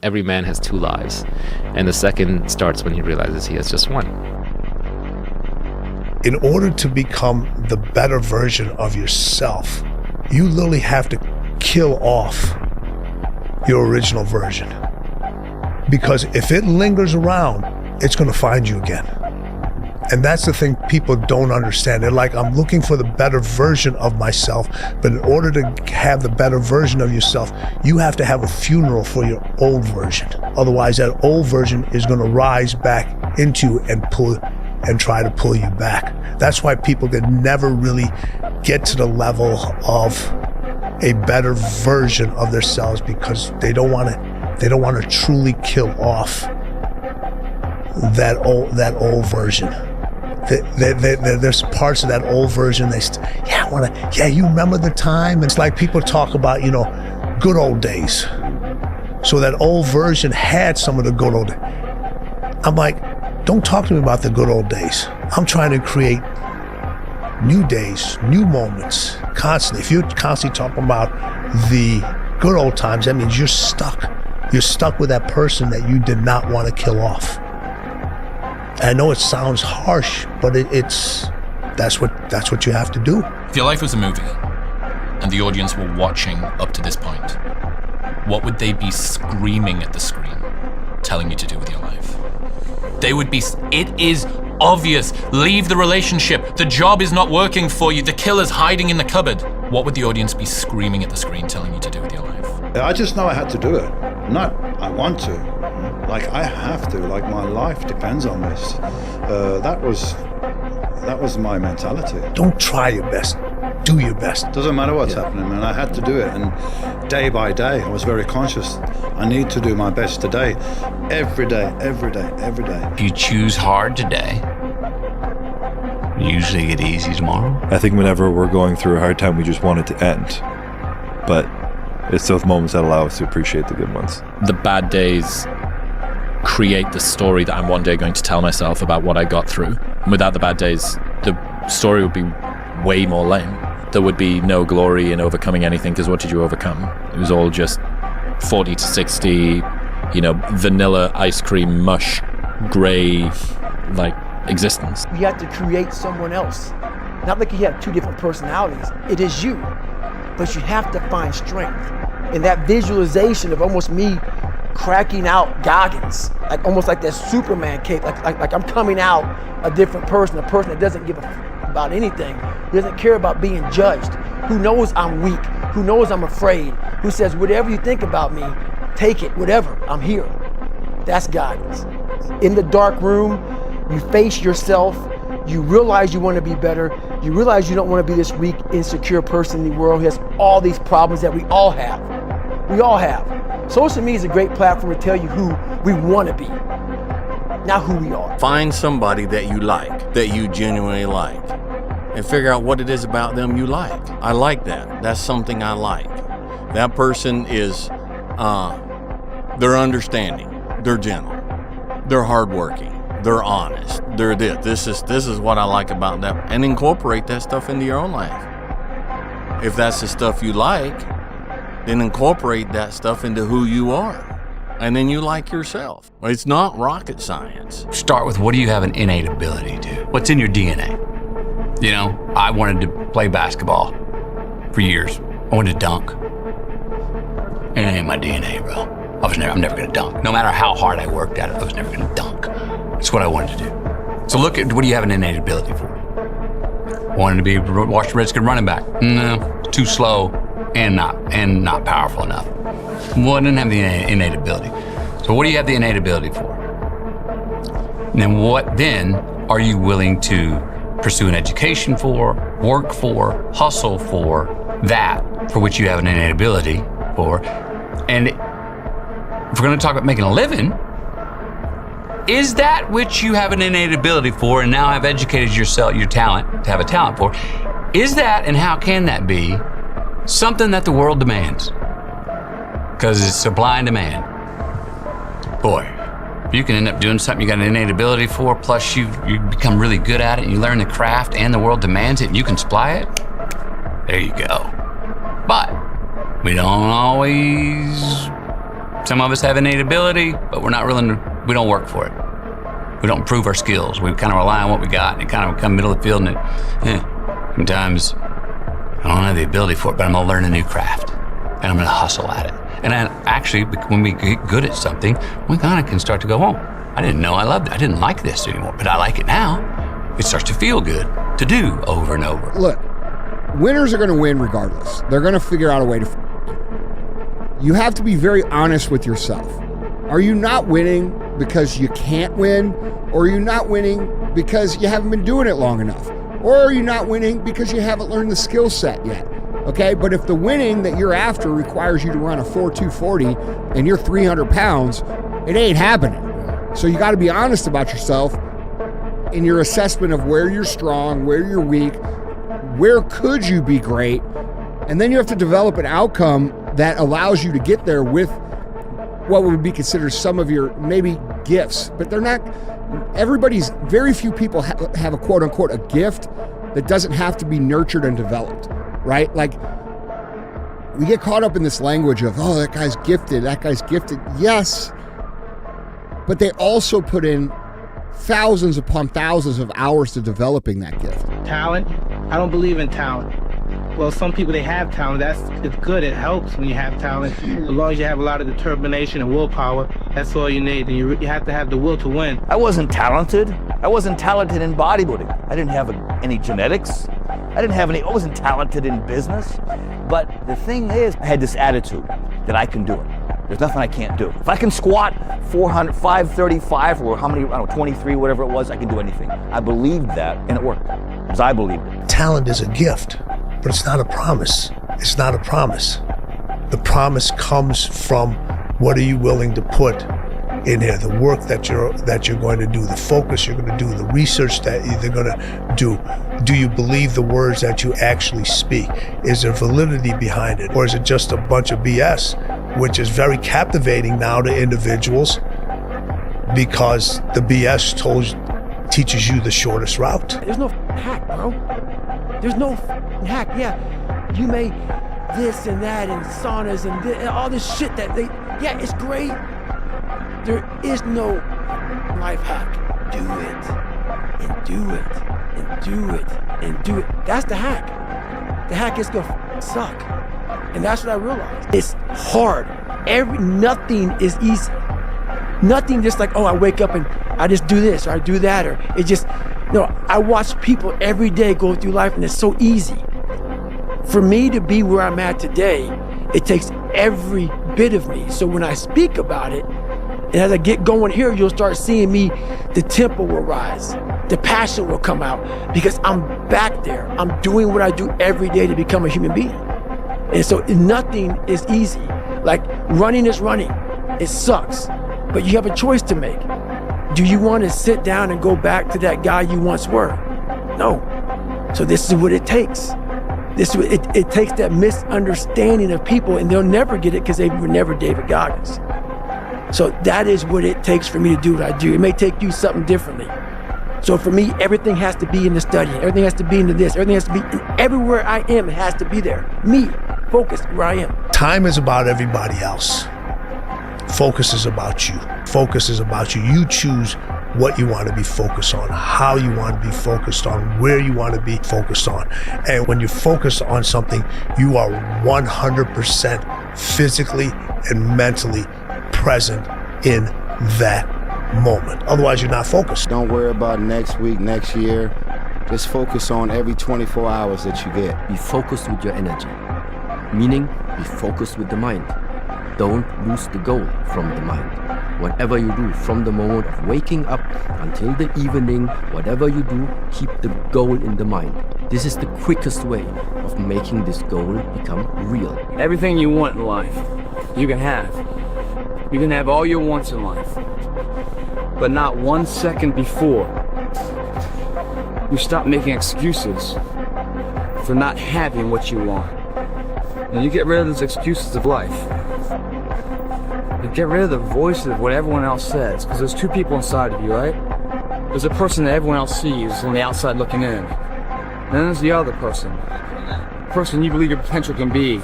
Every man has two lives, and the second starts when he realizes he has just one. In order to become the better version of yourself, you literally have to kill off your original version. Because if it lingers around, it's going to find you again. And that's the thing people don't understand. They're like, I'm looking for the better version of myself. But in order to have the better version of yourself, you have to have a funeral for your old version. Otherwise, that old version is going to rise back into and try to pull you back. That's why people can never really get to the level of a better version of themselves, because they don't want to truly kill off that old version. There's parts of that old version you remember the time? It's like people talk about, good old days. So that old version had some of the good old days. I'm like, don't talk to me about the good old days. I'm trying to create new days, new moments, constantly. If you're constantly talking about the good old times, that means you're stuck. You're stuck with that person that you did not want to kill off. I know it sounds harsh, but that's what you have to do. If your life was a movie and the audience were watching up to this point, what would they be screaming at the screen, telling you to do with your life? They would be, it is obvious, leave the relationship, the job is not working for you, the killer's hiding in the cupboard. What would the audience be screaming at the screen, telling you to do with your life? I just know I had to do it. Not I want to. Like, I have to. Like, my life depends on this. That was my mentality. Don't try your best. Do your best. Doesn't matter what's happening, man. I had to do it. And day by day, I was very conscious. I need to do my best today. Every day, every day, every day. If you choose hard today, you usually get easy tomorrow. I think whenever we're going through a hard time, we just want it to end. But it's those moments that allow us to appreciate the good ones. The bad days create the story that I'm one day going to tell myself about what I got through. And without the bad days, the story would be way more lame. There would be no glory in overcoming anything, because what did you overcome? It was all just 40 to 60, vanilla ice cream mush, gray, existence. You have to create someone else. Not like you have two different personalities. It is you. But you have to find strength. And that visualization of almost me cracking out Goggins, almost like that Superman cape, like I'm coming out a different person, a person that doesn't give a f about anything, who doesn't care about being judged, who knows I'm weak, who knows I'm afraid, who says, whatever you think about me, take it, whatever, I'm here. That's Goggins. In the dark room, you face yourself, you realize you want to be better, you realize you don't want to be this weak, insecure person in the world who has all these problems that we all have. We all have. Social media is a great platform to tell you who we want to be, not who we are. Find somebody that you like, that you genuinely like, and figure out what it is about them you like. I like that. That's something I like. That person is, they're understanding, they're gentle, they're hardworking, they're honest, they're this. This is what I like about them. And incorporate that stuff into your own life. If that's the stuff you like, then incorporate that stuff into who you are. And then you like yourself. It's not rocket science. Start with, what do you have an innate ability to? What's in your DNA? I wanted to play basketball for years. I wanted to dunk. It ain't my DNA, bro. I'm never gonna dunk. No matter how hard I worked at it, I was never gonna dunk. It's what I wanted to do. So look at, what do you have an innate ability for? Wanted to be a Washington Redskin running back. No, too slow and not powerful enough. Well, I didn't have the innate ability. So what do you have the innate ability for? And then what then are you willing to pursue an education for, work for, hustle for, that for which you have an innate ability for? And if we're going to talk about making a living, is that which you have an innate ability for and now have educated yourself, your talent, to have a talent for, is that, and how can that be, something that the world demands? Because it's supply and demand. Boy, if you can end up doing something you got an innate ability for, plus you become really good at it, and you learn the craft, and the world demands it, and you can supply it, there you go. But we don't always Some of us have innate ability, but we don't work for it. We don't improve our skills. We kind of rely on what we got, and it kind of come middle of the field, and sometimes I don't have the ability for it, but I'm gonna learn a new craft, and I'm gonna hustle at it. And then actually, when we get good at something, we kind of can start to go, oh, I didn't know I loved it. I didn't like this anymore, but I like it now. It starts to feel good to do over and over. Look, winners are going to win regardless. They're going to figure out a way to. You have to be very honest with yourself. Are you not winning because you can't win? Or are you not winning because you haven't been doing it long enough? Or are you not winning because you haven't learned the skill set yet? Okay, but if the winning that you're after requires you to run a 4.240 and you're 300 pounds, it ain't happening. So you got to be honest about yourself in your assessment of where you're strong, where you're weak, where could you be great, and then you have to develop an outcome that allows you to get there with what would be considered some of your maybe gifts, but they're not. Very few people have a quote unquote a gift that doesn't have to be nurtured and developed, right? Like we get caught up in this language of, oh, that guy's gifted. Yes, but they also put in thousands upon thousands of hours to developing that gift. Talent? I don't believe in talent. Well, some people, they have talent. It's good. It helps when you have talent. As long as you have a lot of determination and willpower, that's all you need. And you have to have the will to win. I wasn't talented. I wasn't talented in bodybuilding. I didn't have any genetics. I wasn't talented in business. But the thing is, I had this attitude that I can do it. There's nothing I can't do. If I can squat 400, 535, or how many, I don't know, 23, whatever it was, I can do anything. I believed that, and it worked, because I believed it. Talent is a gift, but it's not a promise. It's not a promise. The promise comes from what are you willing to put in here, the work that you're going to do, the focus you're going to do, the research that you're going to do. Do you believe the words that you actually speak? Is there validity behind it? Or is it just a bunch of BS, which is very captivating now to individuals because the BS teaches you the shortest route? There's no hack, bro. There's no hack. Yeah, you may this and that and saunas and all this shit yeah, it's great. There is no life hack. Do it, and do it, and do it, and do it. That's the hack. The hack is gonna suck. And that's what I realized. It's hard. Nothing is easy. Nothing just like, oh, I wake up and I just do this or I do that, or it just, no, I watch people every day go through life and it's so easy. For me to be where I'm at today, it takes every bit of me. So when I speak about it, and as I get going here, you'll start seeing me, the tempo will rise, the passion will come out, because I'm back there. I'm doing what I do every day to become a human being. And so nothing is easy. Like running is running, it sucks, but you have a choice to make. Do you want to sit down and go back to that guy you once were? No. So this is what it takes. It takes that misunderstanding of people, and they'll never get it because they were never David Goggins. So that is what it takes for me to do what I do. It may take you something differently. So for me, everything has to be in the study. Everything has to be into this. Everything has to be, everywhere I am, it has to be there. Me, focused where I am. Time is about everybody else. Focus is about you. Focus is about you. You choose what you want to be focused on, how you want to be focused on, where you want to be focused on. And when you're focused on something, you are 100% physically and mentally present in that moment. Otherwise, you're not focused. Don't worry about next week, next year. Just focus on every 24 hours that you get. Be focused with your energy, meaning be focused with the mind. Don't lose the goal from the mind. Whatever you do, from the moment of waking up until the evening, whatever you do, keep the goal in the mind. This is the quickest way of making this goal become real. Everything you want in life, you can have. You can have all your wants in life, but not 1 second before you stop making excuses for not having what you want. And you get rid of those excuses of life. You get rid of the voice of what everyone else says, because there's two people inside of you, right? There's a person that everyone else sees on the outside looking in. And then there's the other person. The person you believe your potential can be.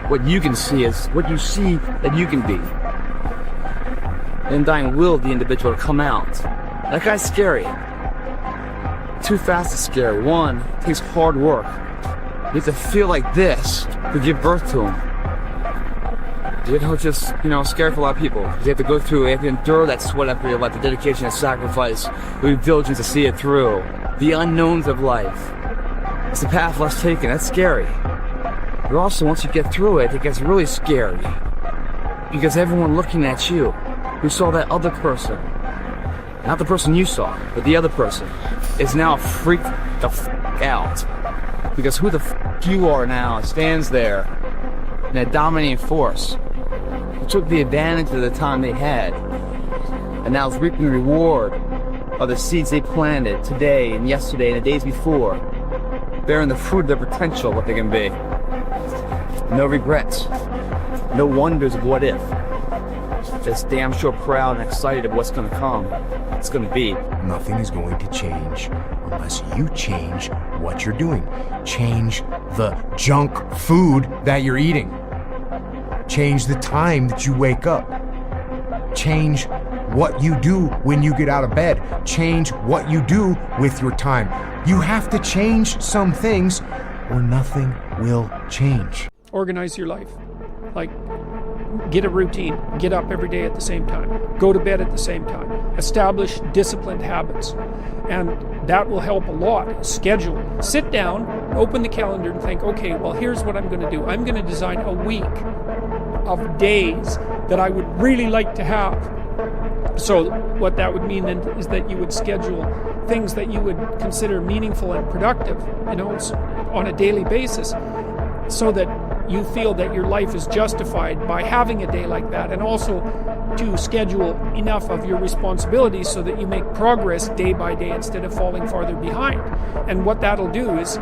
What you can see is what you see that you can be. the undying will of the individual to come out. That guy's scary. Too fast is scary. One, it takes hard work. You have to feel like this to give birth to him. Just, scary for a lot of people. They have to go through, they have to endure that sweat equity of life, the dedication and sacrifice, the diligence to see it through, the unknowns of life. It's the path less taken. That's scary. But also, once you get through it, it gets really scary. Because everyone looking at you, who saw that other person, not the person you saw, but the other person, is now freaked the f*** out. Because who the f*** you are now stands there in a dominating force who took the advantage of the time they had and now is reaping the reward of the seeds they planted today and yesterday and the days before, bearing the fruit of their potential, what they can be. No regrets, no wonders of what if. Just damn sure proud and excited of what's going to come. It's going to be. Nothing is going to change unless you change what you're doing. Change the junk food that you're eating. Change the time that you wake up. Change what you do when you get out of bed. Change what you do with your time. You have to change some things or nothing will change. Organize your life. Like, get a routine. Get up every day at the same time. Go to bed at the same time. Establish disciplined habits. And that will help a lot. Schedule. Sit down, open the calendar and think, okay, well, here's what I'm going to do. I'm going to design a week of days that I would really like to have. So what that would mean then is that you would schedule things that you would consider meaningful and productive, on a daily basis, so that you feel that your life is justified by having a day like that, and also to schedule enough of your responsibilities so that you make progress day by day instead of falling farther behind. And what that'll do is,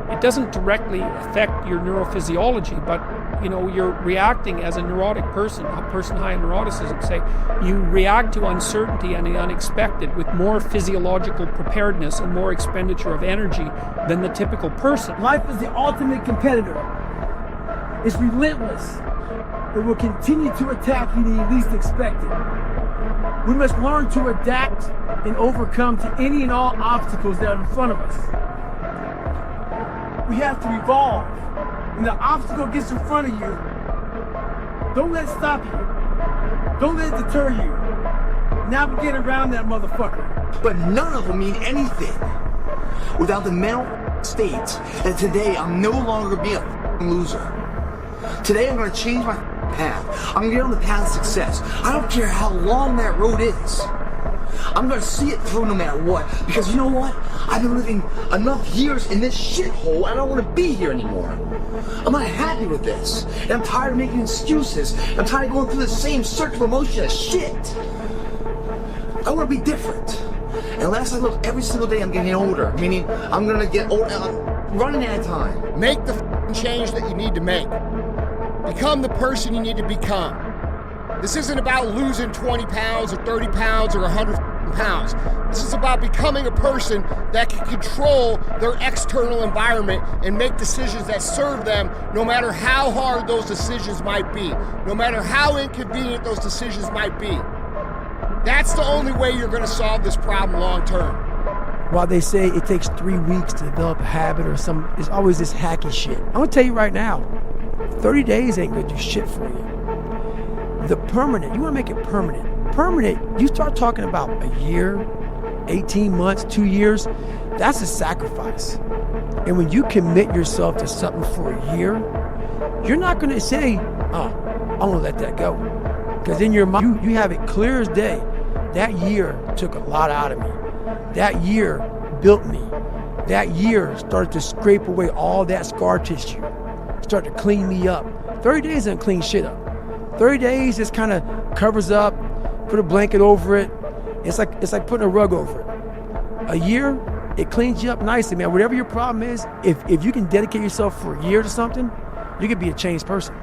it doesn't directly affect your neurophysiology, but you're reacting as a neurotic person, a person high in neuroticism, say, you react to uncertainty and the unexpected with more physiological preparedness and more expenditure of energy than the typical person. Life is the ultimate competitor. It's relentless. It will continue to attack you when you least expect it. We must learn to adapt and overcome to any and all obstacles that are in front of us. We have to evolve. When the obstacle gets in front of you, don't let it stop you. Don't let it deter you. Navigate around that motherfucker. But none of them mean anything without the mental state that today I'm no longer being a loser. Today I'm going to change my path. I'm going to get on the path of success. I don't care how long that road is. I'm going to see it through no matter what. Because you know what? I've been living enough years in this shithole. I don't want to be here anymore. I'm not happy with this. And I'm tired of making excuses. I'm tired of going through the same circular motion of shit. I want to be different. And unless I look every single day, I'm getting older. Meaning, I'm going to get older. I'm running out of time. Make the change that you need to make. Become the person you need to become. This isn't about losing 20 pounds or 30 pounds or 100 pounds. This is about becoming a person that can control their external environment and make decisions that serve them, no matter how hard those decisions might be, no matter how inconvenient those decisions might be. That's the only way you're going to solve this problem long term. While they say it takes 3 weeks to develop a habit or it's always this hacky shit. I'm going to tell you right now, 30 days ain't going to do shit for you. The permanent, you want to make it permanent. Permanent, you start talking about a year, 18 months, 2 years, that's a sacrifice. And when you commit yourself to something for a year, you're not going to say, I'm going to let that go. Because in your mind, you have it clear as day. That year took a lot out of me. That year built me. That year started to scrape away all that scar tissue. Started to clean me up. 30 days doesn't clean shit up. 30 days just kind of covers up, put a blanket over it. It's like putting a rug over it. A year, it cleans you up nicely, man. Whatever your problem is, if you can dedicate yourself for a year to something, you can be a changed person.